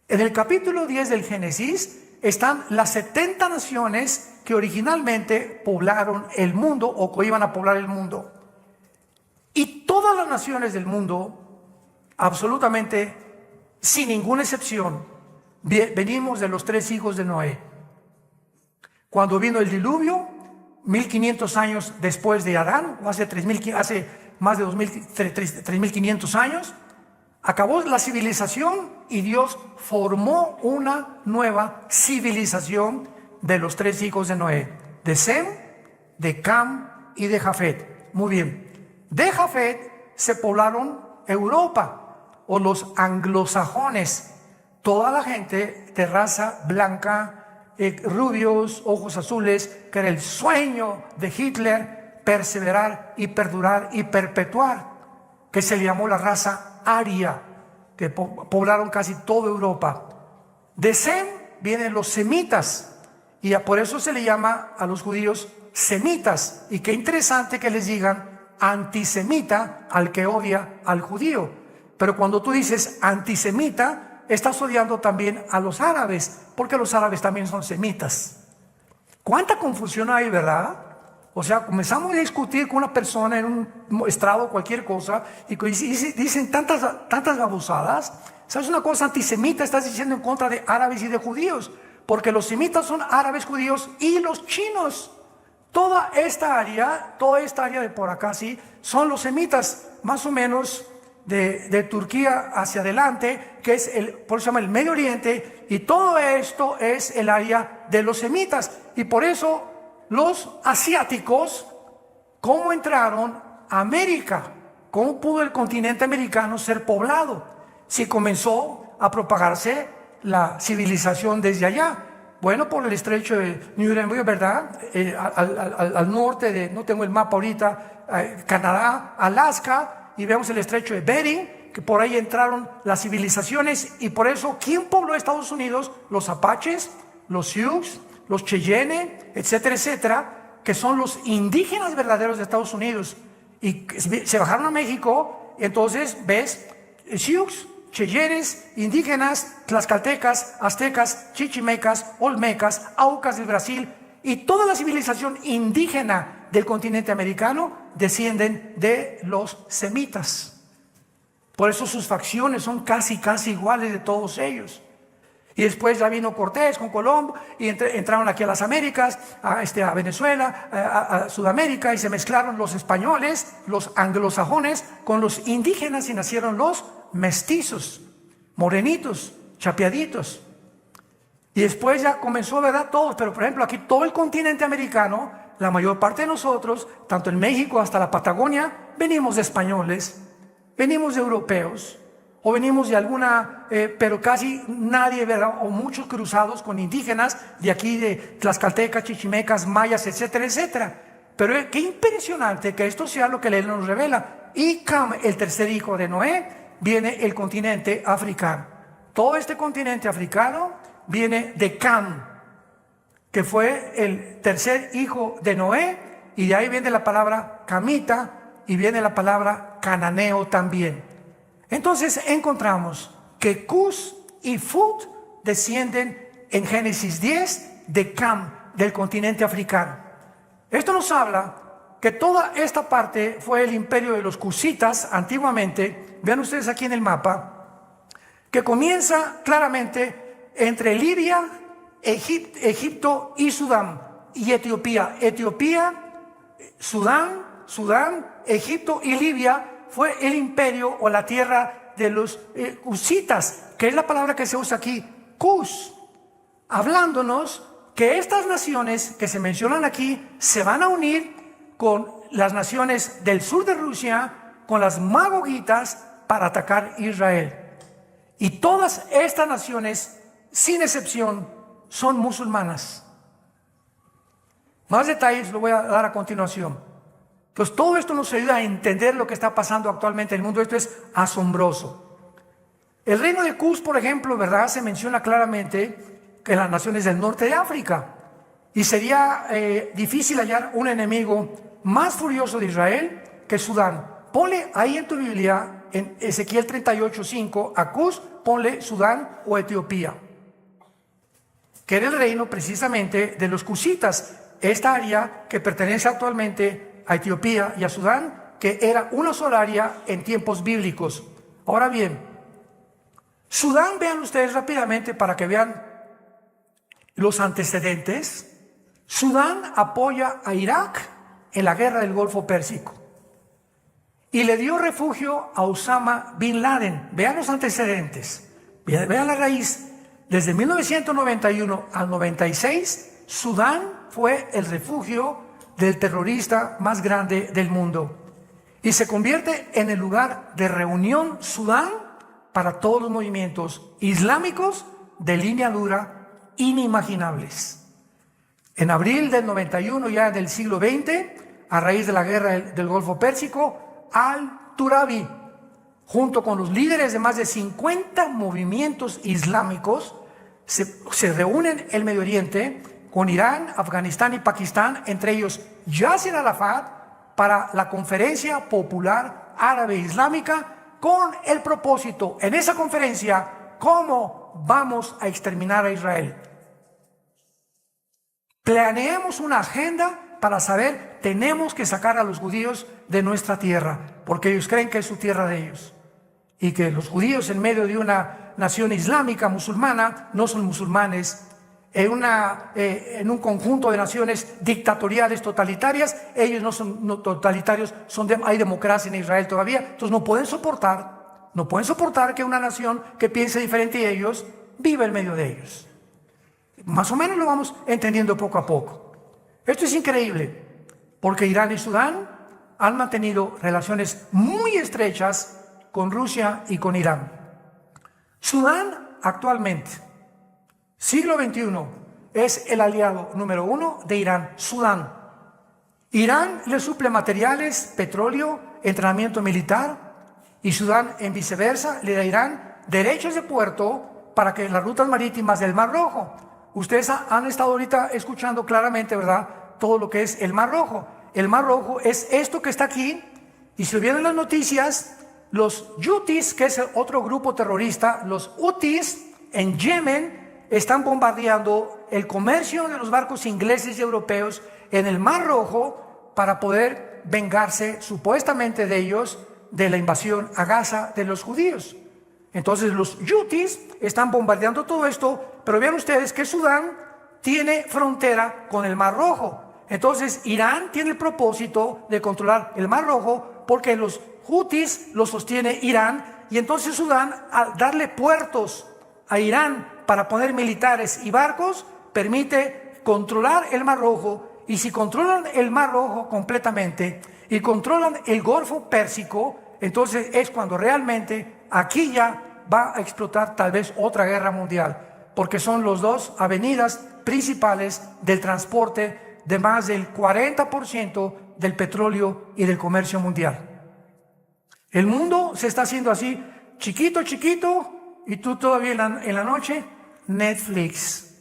Speaker 1: En el capítulo 10 del Génesis están las 70 naciones que originalmente poblaron el mundo o que iban a poblar el mundo. Y todas las naciones del mundo, absolutamente sin ninguna excepción, venimos de los 3 hijos de Noé. Cuando vino el diluvio, 1500 años después de Adán, o hace más de 3.500 años. Acabó la civilización y Dios formó una nueva civilización de los 3 hijos de Noé, de Sem, de Cam y de Jafet. Muy bien. De Jafet se poblaron Europa, o los anglosajones, toda la gente de raza blanca, rubios, ojos azules, que era el sueño de Hitler, perseverar y perdurar y perpetuar, que se le llamó la raza aria, que poblaron casi toda Europa. De Sem vienen los semitas, y por eso se le llama a los judíos semitas. Y qué interesante que les digan antisemita al que odia al judío. Pero cuando tú dices antisemita, estás odiando también a los árabes, porque los árabes también son semitas. ¿Cuánta confusión hay, verdad? O sea, comenzamos a discutir con una persona en un estrado, cualquier cosa, y dicen tantas babosadas. ¿Sabes una cosa? Antisemita estás diciendo en contra de árabes y de judíos, porque los semitas son árabes, judíos y los chinos. Toda esta área de por acá, sí, son los semitas, más o menos de Turquía hacia adelante, que es por eso se llama el Medio Oriente, y todo esto es el área de los semitas. Y por eso los asiáticos, ¿cómo entraron a América? ¿Cómo pudo el continente americano ser poblado? Si comenzó a propagarse la civilización desde allá. Bueno, por el estrecho de Nuremberg, ¿verdad? Al norte de, no tengo el mapa ahorita, Canadá, Alaska, y vemos el estrecho de Bering, que por ahí entraron las civilizaciones. Y por eso, ¿quién pobló Estados Unidos? Los apaches, los Sioux, los Cheyenne, etcétera, etcétera, que son los indígenas verdaderos de Estados Unidos. Y se bajaron a México, entonces ves Sioux, Cheyennes, indígenas, tlaxcaltecas, aztecas, chichimecas, olmecas, aucas del Brasil, y toda la civilización indígena del continente americano descienden de los semitas. Por eso sus facciones son casi iguales de todos ellos. Y después ya vino Cortés con Colombo y entraron aquí a las Américas, a Venezuela, a Sudamérica, y se mezclaron los españoles, los anglosajones con los indígenas, y nacieron los mestizos, morenitos, chapeaditos. Y después ya comenzó, ¿verdad? Todos, pero por ejemplo aquí todo el continente americano, la mayor parte de nosotros, tanto en México hasta la Patagonia, venimos de españoles, venimos de europeos, o venimos de alguna, pero casi nadie, ¿verdad? O muchos cruzados con indígenas de aquí, de tlaxcaltecas, chichimecas, mayas, etcétera, etcétera. Pero qué impresionante que esto sea lo que la ley nos revela. Y Cam, el tercer hijo de Noé, viene el continente africano. Todo este continente africano viene de Cam, que fue el tercer hijo de Noé, y de ahí viene la palabra camita y viene la palabra cananeo también. Entonces encontramos que Cus y Fut descienden en Génesis 10 de Cam, del continente africano. Esto nos habla que toda esta parte fue el imperio de los cusitas antiguamente. Vean ustedes aquí en el mapa, que comienza claramente entre Libia, Egipto y Sudán, y Etiopía. Etiopía, Sudán, Egipto y Libia fue el imperio o la tierra de los cusitas, que es la palabra que se usa aquí, Cus, hablándonos que estas naciones que se mencionan aquí se van a unir con las naciones del sur de Rusia, con las magogitas, para atacar Israel. Y todas estas naciones, sin excepción, son musulmanas. Más detalles lo voy a dar a continuación. Entonces todo esto nos ayuda a entender lo que está pasando actualmente en el mundo. Esto es asombroso. El reino de Cus, por ejemplo, ¿verdad? Se menciona claramente que en las naciones del norte de África. Y sería difícil hallar un enemigo más furioso de Israel que Sudán. Ponle ahí en tu Biblia, en Ezequiel 38:5, a Cus, ponle Sudán o Etiopía, que era el reino precisamente de los cusitas. Esta área que pertenece actualmente a Etiopía y a Sudán, que era una sola área en tiempos bíblicos. Ahora bien, Sudán, vean ustedes rápidamente para que vean los antecedentes. Sudán apoya a Irak en la guerra del Golfo Pérsico. y le dio refugio a Osama Bin Laden. Vean los antecedentes, vean la raíz. Desde 1991 al 96, Sudán fue el refugio del terrorista más grande del mundo y se convierte en el lugar de reunión Sudán para todos los movimientos islámicos de línea dura inimaginables. En abril del 91, ya del siglo XX, a raíz de la guerra del Golfo Pérsico, Al-Turabi, junto con los líderes de más de 50 movimientos islámicos, se reúnen en el Medio Oriente con Irán, Afganistán y Pakistán, entre ellos Yasser Arafat, para la Conferencia Popular Árabe Islámica, con el propósito, en esa conferencia, cómo vamos a exterminar a Israel. Planeemos una agenda para saber, tenemos que sacar a los judíos de nuestra tierra, porque ellos creen que es su tierra de ellos. Y que los judíos en medio de una nación islámica, musulmana, no son musulmanes. En un conjunto de naciones dictatoriales, totalitarias, ellos no son totalitarios, hay democracia en Israel todavía. Entonces no pueden soportar que una nación que piense diferente de ellos viva en medio de ellos. Más o menos lo vamos entendiendo poco a poco. Esto es increíble, porque Irán y Sudán han mantenido relaciones muy estrechas con Rusia y con Irán. Sudán actualmente, siglo XXI, es el aliado número 1 de Irán, Sudán. Irán le suple materiales, petróleo, entrenamiento militar, y Sudán, en viceversa, le da a Irán derechos de puerto para que las rutas marítimas del Mar Rojo. Ustedes han estado ahorita escuchando claramente, ¿verdad?, todo lo que es el Mar Rojo. El Mar Rojo es esto que está aquí, y si lo vieron en las noticias, los Houthis, que es otro grupo terrorista, los Houthis en Yemen, están bombardeando el comercio de los barcos ingleses y europeos en el Mar Rojo para poder vengarse supuestamente de ellos de la invasión a Gaza de los judíos. Entonces los Houthis están bombardeando todo esto, pero vean ustedes que Sudán tiene frontera con el Mar Rojo. Entonces Irán tiene el propósito de controlar el Mar Rojo porque los Houthis lo sostiene Irán, y entonces Sudán, al darle puertos a Irán para poner militares y barcos, permite controlar el Mar Rojo. Y si controlan el Mar Rojo completamente y controlan el Golfo Pérsico, entonces es cuando realmente aquí ya va a explotar tal vez otra guerra mundial, porque son las dos avenidas principales del transporte de más del 40% del petróleo y del comercio mundial. El mundo se está haciendo así, chiquito, chiquito, y tú todavía en la noche, Netflix.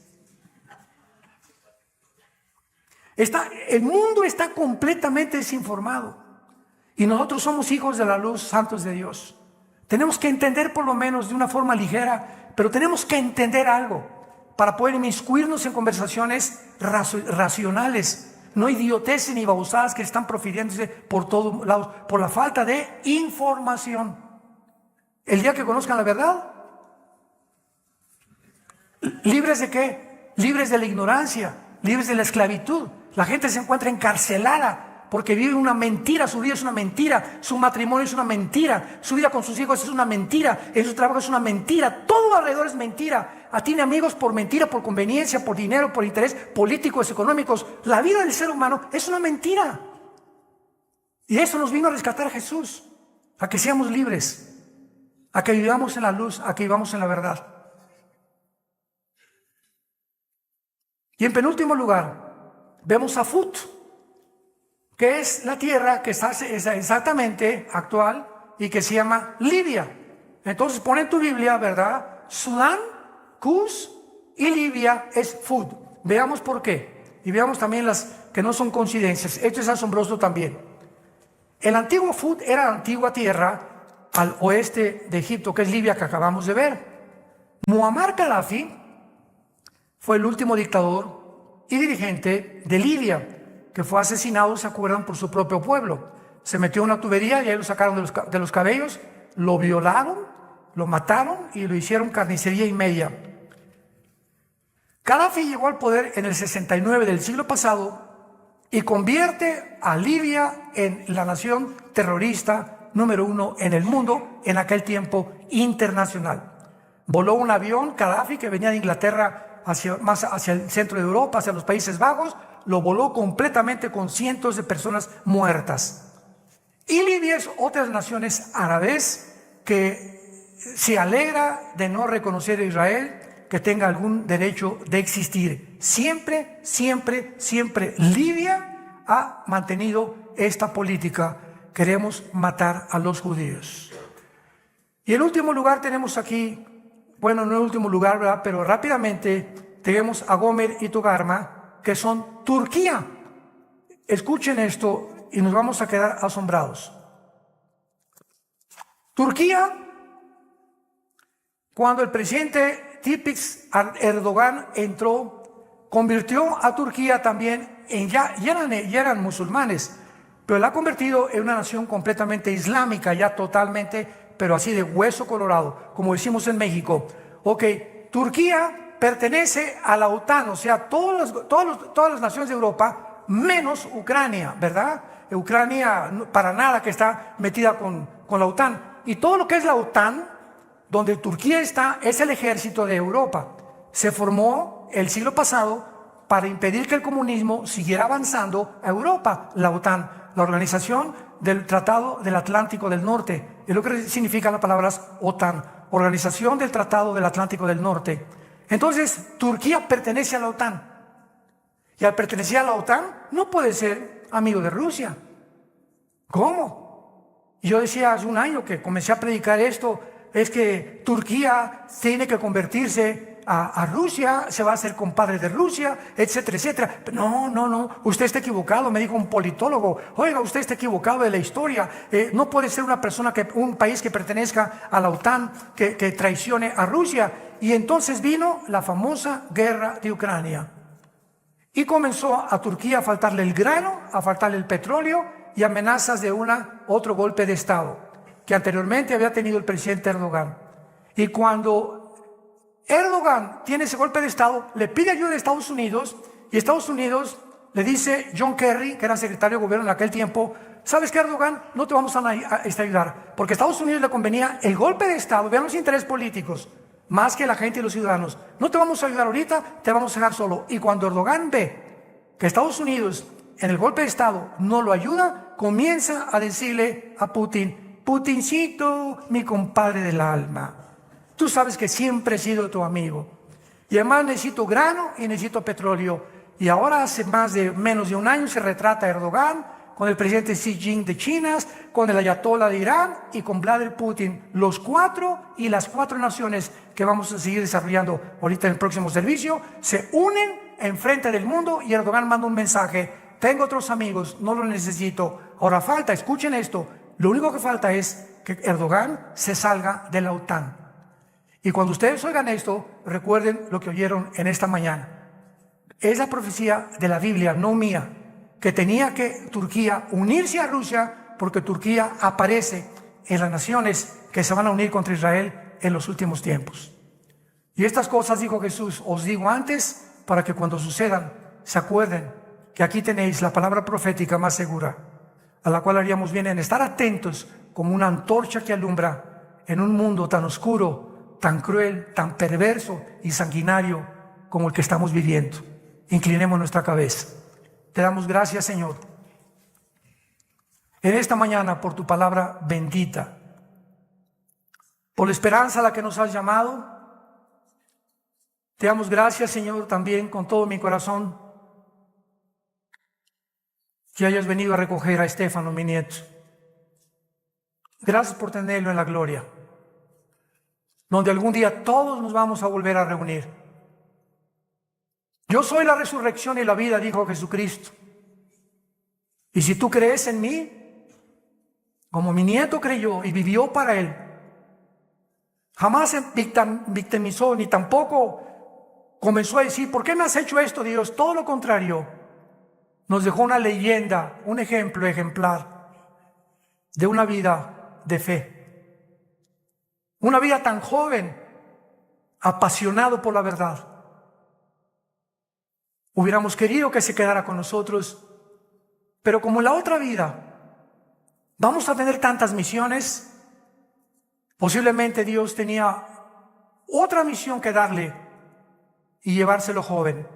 Speaker 1: El mundo está completamente desinformado, y nosotros somos hijos de la luz, santos de Dios. Tenemos que entender, por lo menos de una forma ligera, pero tenemos que entender algo para poder inmiscuirnos en conversaciones racionales, no idioteces ni babosadas que están profiriéndose por todos lados, por la falta de información. El día que conozcan la verdad, ¿libres de qué? Libres de la ignorancia, libres de la esclavitud. La gente se encuentra encarcelada porque vive una mentira, su vida es una mentira, su matrimonio es una mentira, su vida con sus hijos es una mentira, en su trabajo es una mentira, todo alrededor es mentira. Tiene amigos por mentira, por conveniencia, por dinero, por interés, políticos, económicos. La vida del ser humano es una mentira. Y eso nos vino a rescatar a Jesús, a que seamos libres, a que vivamos en la luz, a que vivamos en la verdad. Y en penúltimo lugar, vemos a Fut, que es la tierra que está exactamente actual y que se llama Libia. Entonces pon en tu Biblia, ¿verdad? Sudán, Cus y Libia es Fut. Veamos por qué. Y veamos también las que no son coincidencias. Esto es asombroso también. El antiguo Fut era la antigua tierra al oeste de Egipto, que es Libia, que acabamos de ver. Muammar Gaddafi fue el último dictador y dirigente de Libia, que fue asesinado, ¿se acuerdan?, por su propio pueblo. Se metió en una tubería y ahí lo sacaron de los cabellos, lo violaron, lo mataron y lo hicieron carnicería y media. Gaddafi llegó al poder en el 69 del siglo pasado y convierte a Libia en la nación terrorista número 1 en el mundo, en aquel tiempo internacional. Voló un avión, Gaddafi, que venía de Inglaterra más hacia el centro de Europa, hacia los Países Bajos, lo voló completamente con cientos de personas muertas. Y Libia es otras naciones árabes que se alegra de no reconocer a Israel, que tenga algún derecho de existir. Siempre, siempre, siempre Libia ha mantenido esta política. Queremos matar a los judíos. Y en último lugar tenemos aquí, bueno, no en último lugar, ¿verdad?, pero rápidamente tenemos a Gomer y Togarma, que son Turquía. Escuchen esto y nos vamos a quedar asombrados. Turquía, cuando el presidente Tayyip Erdogan entró, convirtió a Turquía también en, ya eran musulmanes, pero la ha convertido en una nación completamente islámica, ya totalmente, pero así de hueso colorado, como decimos en México. Ok, Turquía pertenece a la OTAN, o sea, todas las naciones de Europa, menos Ucrania, ¿verdad? Ucrania para nada que está metida con la OTAN. Y todo lo que es la OTAN, donde Turquía está, es el ejército de Europa. Se formó el siglo pasado para impedir que el comunismo siguiera avanzando a Europa, la OTAN, la Organización del Tratado del Atlántico del Norte. Es lo que significan las palabras OTAN, Organización del Tratado del Atlántico del Norte. Entonces, Turquía pertenece a la OTAN. Y al pertenecer a la OTAN, no puede ser amigo de Rusia. ¿Cómo? Y yo decía hace un año que comencé a predicar esto, es que Turquía tiene que convertirse a Rusia, se va a hacer compadre de Rusia, etcétera, etcétera. No, usted está equivocado, me dijo un politólogo. Oiga, usted está equivocado de la historia. No puede ser un país que pertenezca a la OTAN que traicione a Rusia. Y entonces vino la famosa guerra de Ucrania. Y comenzó a Turquía a faltarle el grano, a faltarle el petróleo y amenazas de otro golpe de Estado que anteriormente había tenido el presidente Erdogan. Y cuando Erdogan tiene ese golpe de Estado, le pide ayuda a Estados Unidos, y Estados Unidos le dice John Kerry, que era secretario de gobierno en aquel tiempo, ¿sabes qué, Erdogan? No te vamos a ayudar, porque a Estados Unidos le convenía el golpe de Estado, vean los intereses políticos, más que la gente y los ciudadanos. No te vamos a ayudar ahorita, te vamos a dejar solo. Y cuando Erdogan ve que Estados Unidos en el golpe de Estado no lo ayuda, comienza a decirle a Putin, Putincito, mi compadre del alma, tú sabes que siempre he sido tu amigo. Y además necesito grano y necesito petróleo. Y ahora hace menos de un año se retrata Erdogan con el presidente Xi Jinping de China, con el ayatollah de Irán y con Vladimir Putin. Los cuatro y las cuatro naciones que vamos a seguir desarrollando ahorita en el próximo servicio se unen enfrente del mundo y Erdogan manda un mensaje. Tengo otros amigos, no los necesito. Ahora falta, escuchen esto, lo único que falta es que Erdogan se salga de la OTAN. Y cuando ustedes oigan esto, recuerden lo que oyeron en esta mañana. Es la profecía de la Biblia, no mía, que tenía que Turquía unirse a Rusia porque Turquía aparece en las naciones que se van a unir contra Israel en los últimos tiempos. Y estas cosas, dijo Jesús, os digo antes para que cuando sucedan se acuerden que aquí tenéis la palabra profética más segura, a la cual haríamos bien en estar atentos como una antorcha que alumbra en un mundo tan oscuro, tan cruel, tan perverso y sanguinario como el que estamos viviendo. Inclinemos nuestra cabeza. Te damos gracias, Señor, en esta mañana por tu palabra bendita, por la esperanza a la que nos has llamado. Te damos gracias, Señor, también con todo mi corazón que hayas venido a recoger a Estefano, mi nieto. Gracias por tenerlo en la gloria, donde algún día todos nos vamos a volver a reunir. Yo soy la resurrección y la vida, dijo Jesucristo. Y si tú crees en mí, como mi nieto creyó y vivió para él, jamás se victimizó ni tampoco comenzó a decir, ¿por qué me has hecho esto, Dios? Todo lo contrario, nos dejó una leyenda, un ejemplo ejemplar de una vida de fe. Una vida tan joven, apasionado por la verdad. Hubiéramos querido que se quedara con nosotros, pero como en la otra vida, Vamos a tener tantas misiones. Posiblemente Dios tenía otra misión que darle y llevárselo joven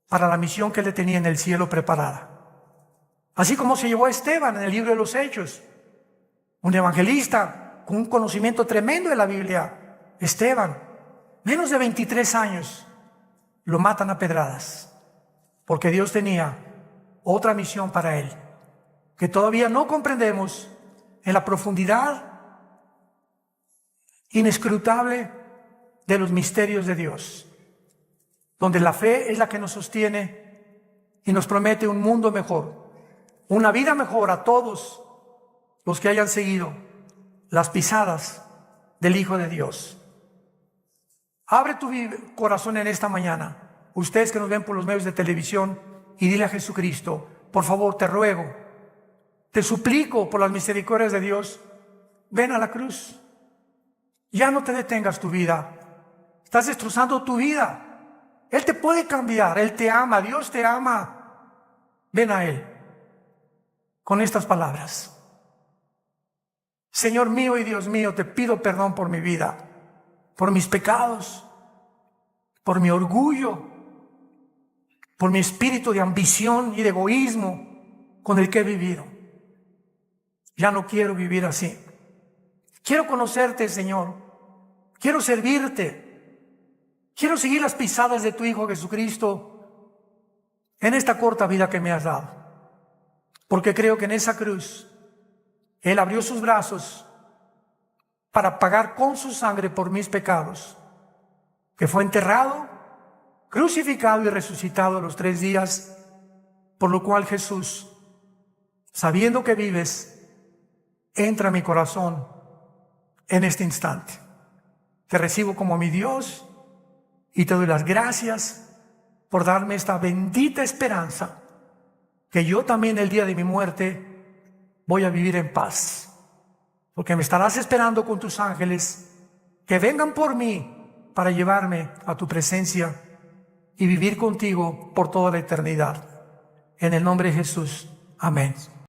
Speaker 1: para la misión que le tenía en el cielo preparada. Así como se llevó a Esteban en el libro de los Hechos, un evangelista con un conocimiento tremendo de la Biblia. Esteban, menos de 23 años, lo matan a pedradas, porque Dios tenía otra misión para él, que todavía no comprendemos en la profundidad inescrutable de los misterios de Dios, donde la fe es la que nos sostiene y nos promete un mundo mejor, una vida mejor a todos los que hayan seguido las pisadas del Hijo de Dios. Abre tu corazón en esta mañana, ustedes que nos ven por los medios de televisión, y dile a Jesucristo: por favor, te ruego, te suplico por las misericordias de Dios, ven a la cruz. Ya no te detengas tu vida, estás destrozando tu vida. Él te puede cambiar, Él te ama, Dios te ama. Ven a Él con estas palabras: Señor mío y Dios mío, te pido perdón por mi vida, por mis pecados, por mi orgullo, por mi espíritu de ambición y de egoísmo con el que he vivido. Ya no quiero vivir así. Quiero conocerte, Señor. Quiero servirte. Quiero seguir las pisadas de tu Hijo Jesucristo en esta corta vida que me has dado. Porque creo que en esa cruz Él abrió sus brazos para pagar con su sangre por mis pecados, que fue enterrado, crucificado y resucitado a los 3 días, por lo cual Jesús, sabiendo que vives, entra a mi corazón en este instante. Te recibo como mi Dios y te doy las gracias por darme esta bendita esperanza, que yo también el día de mi muerte voy a vivir en paz, porque me estarás esperando con tus ángeles que vengan por mí para llevarme a tu presencia y vivir contigo por toda la eternidad. En el nombre de Jesús. Amén.